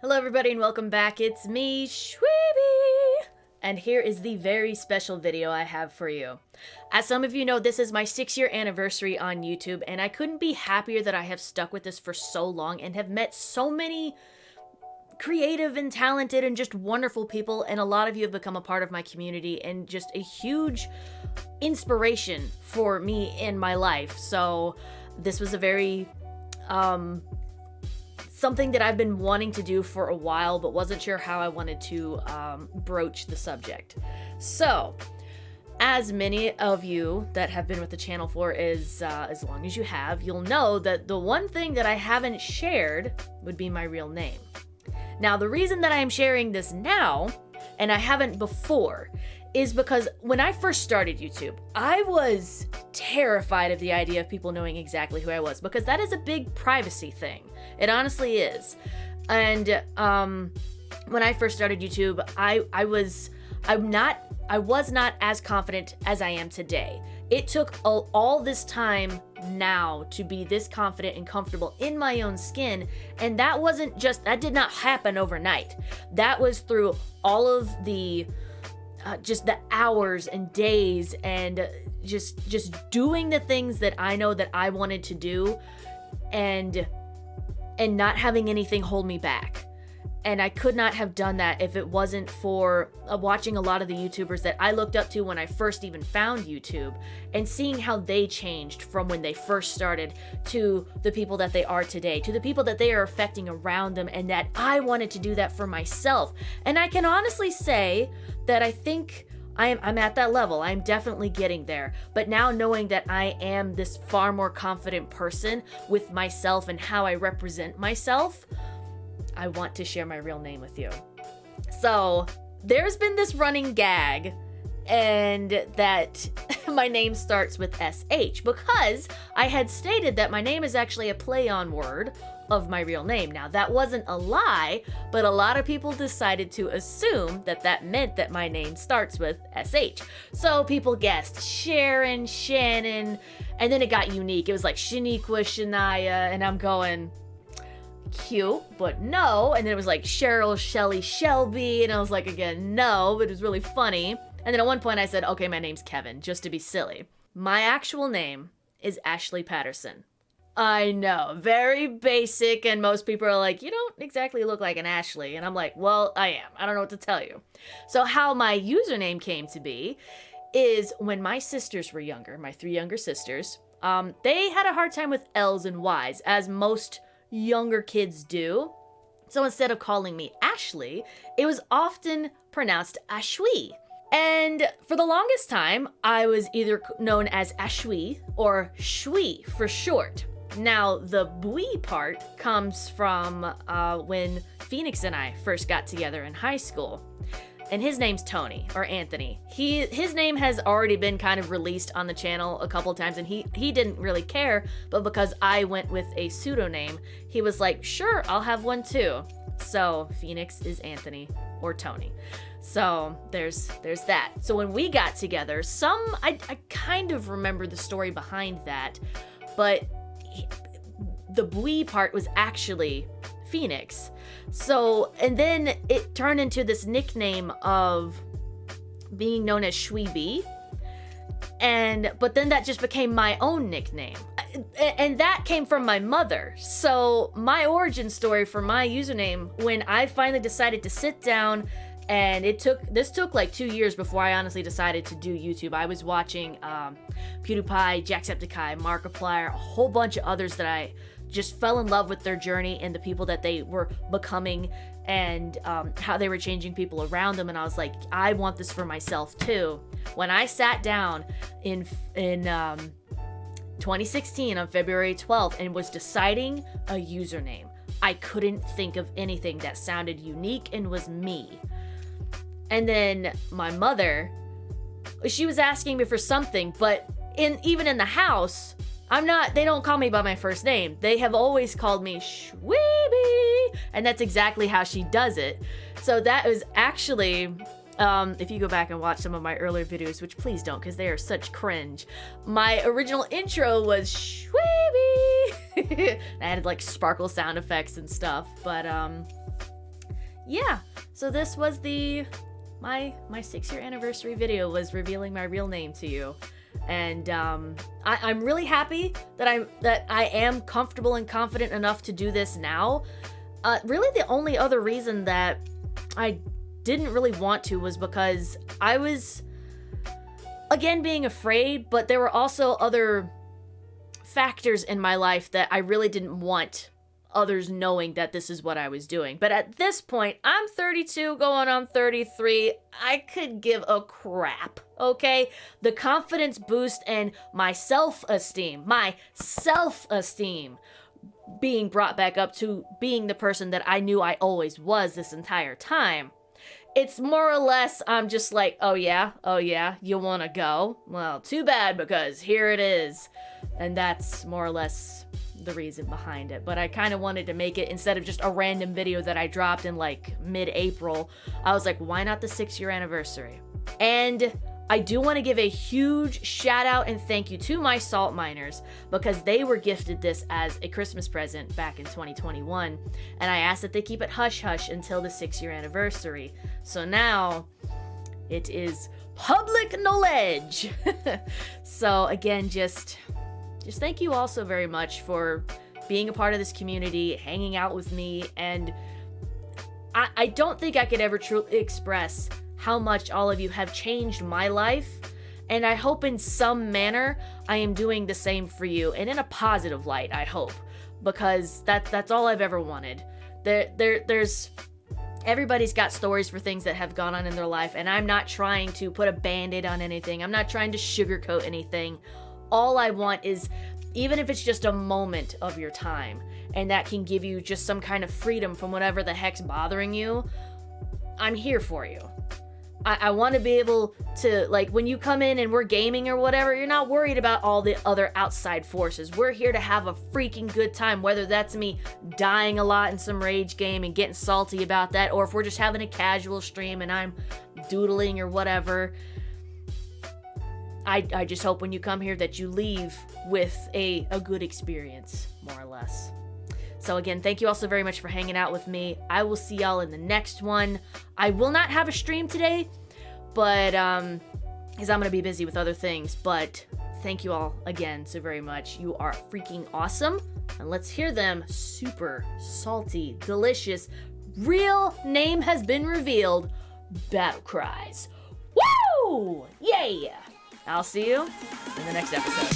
Hello everybody and welcome back. It's me, Shweebe! And here is the very special video I have for you. As some of you know, this is my 6-year anniversary on YouTube, and I couldn't be happier that I have stuck with this for so long and have met so many creative and talented and just wonderful people, and a lot of you have become a part of my community and just a huge inspiration for me in my life. So this was a very something that I've been wanting to do for a while, but wasn't sure how I wanted to broach the subject. So, as many of you that have been with the channel for as long as you have, you'll know that the one thing that I haven't shared would be my real name. Now, the reason that I am sharing this now, and I haven't before, is because when I first started YouTube, I was terrified of the idea of people knowing exactly who I was, because that is a big privacy thing. It honestly is. And when I first started YouTube, I was not as confident as I am today. It took all this time now to be this confident and comfortable in my own skin, and that did not happen overnight. That was through all of the just the hours and days and just doing the things that I know that I wanted to do, and not having anything hold me back. And I could not have done that if it wasn't for watching a lot of the YouTubers that I looked up to when I first even found YouTube, and seeing how they changed from when they first started to the people that they are today, to the people that they are affecting around them, and that I wanted to do that for myself. And I can honestly say that I think I'm at that level. I'm definitely getting there. But now, knowing that I am this far more confident person with myself and how I represent myself, I want to share my real name with you. So there's been this running gag, and that my name starts with SH, because I had stated that my name is actually a play on word of my real name. Now, that wasn't a lie, but a lot of people decided to assume that that meant that my name starts with SH. So people guessed Sharon, Shannon, and then it got unique. It was like Shaniqua, Shania, and I'm going, cute, but no. And then it was like Cheryl, Shelly, Shelby, and I was like, again, no, but it was really funny. And then at one point I said, okay, my name's Kevin, just to be silly. My actual name is Ashley Patterson. I know, very basic, and most people are like, you don't exactly look like an Ashley. And I'm like, well, I am. I don't know what to tell you. So how my username came to be is when my sisters were younger, my 3 younger sisters, they had a hard time with L's and Y's, as most younger kids do. So instead of calling me Ashley, it was often pronounced Ashwee. And for the longest time, I was either known as Ashwee or Shwee for short. Now, the Bwee part comes from when Phoenix and I first got together in high school. And his name's Tony, or Anthony. His name has already been kind of released on the channel a couple times, and he didn't really care, but because I went with a pseudonym, he was like, sure, I'll have one too. So Phoenix is Anthony, or Tony. So there's that. So when we got together, I kind of remember the story behind that, but the Bwee part was actually Phoenix. So, and then it turned into this nickname of being known as Shweebe, but then that just became my own nickname, and that came from my mother. So my origin story for my username, when I finally decided to sit down, and this took like 2 years before I honestly decided to do YouTube. I was watching PewDiePie, Jacksepticeye, Markiplier, a whole bunch of others that I just fell in love with their journey and the people that they were becoming, and how they were changing people around them. And I was like, I want this for myself too. When I sat down in 2016 on February 12th and was deciding a username, I couldn't think of anything that sounded unique and was me. And then my mother, she was asking me for something, but even in the house, they don't call me by my first name. They have always called me Shweebe, and that's exactly how she does it. So that was actually, if you go back and watch some of my earlier videos, which please don't, because they are such cringe, my original intro was Shweebe. I added like sparkle sound effects and stuff, but yeah, so this was my 6-year anniversary video was revealing my real name to you. And I'm really happy that I am comfortable and confident enough to do this now. Really the only other reason that I didn't really want to was because I was, again, being afraid, but there were also other factors in my life that I really didn't want others knowing that this is what I was doing. But at this point, I'm 32 going on 33. I could give a crap, okay? The confidence boost and my self-esteem being brought back up to being the person that I knew I always was this entire time. It's more or less, I'm just like, oh yeah, you wanna go? Well, too bad, because here it is. And that's more or less the reason behind it. But I kind of wanted to make it, instead of just a random video that I dropped in like mid-April, I was like, why not the 6-year anniversary? And I do want to give a huge shout out and thank you to my salt miners, because they were gifted this as a Christmas present back in 2021, and I asked that they keep it hush-hush until the 6-year anniversary. So now it is public knowledge. So again, just thank you all so very much for being a part of this community, hanging out with me, and I don't think I could ever truly express how much all of you have changed my life, and I hope in some manner I am doing the same for you, and in a positive light, I hope, because that's all I've ever wanted. There's everybody's got stories for things that have gone on in their life, and I'm not trying to put a band-aid on anything. I'm not trying to sugarcoat anything. All I want is, even if it's just a moment of your time, and that can give you just some kind of freedom from whatever the heck's bothering you, I'm here for you. I want to be able to, like, when you come in and we're gaming or whatever, you're not worried about all the other outside forces. We're here to have a freaking good time, whether that's me dying a lot in some rage game and getting salty about that, or if we're just having a casual stream and I'm doodling or whatever. I just hope when you come here that you leave with a good experience, more or less. So again, thank you all so very much for hanging out with me. I will see y'all in the next one. I will not have a stream today, but because I'm going to be busy with other things. But thank you all again so very much. You are freaking awesome. And let's hear them super salty, delicious, real name has been revealed battle cries. Woo! Yay! I'll see you in the next episode.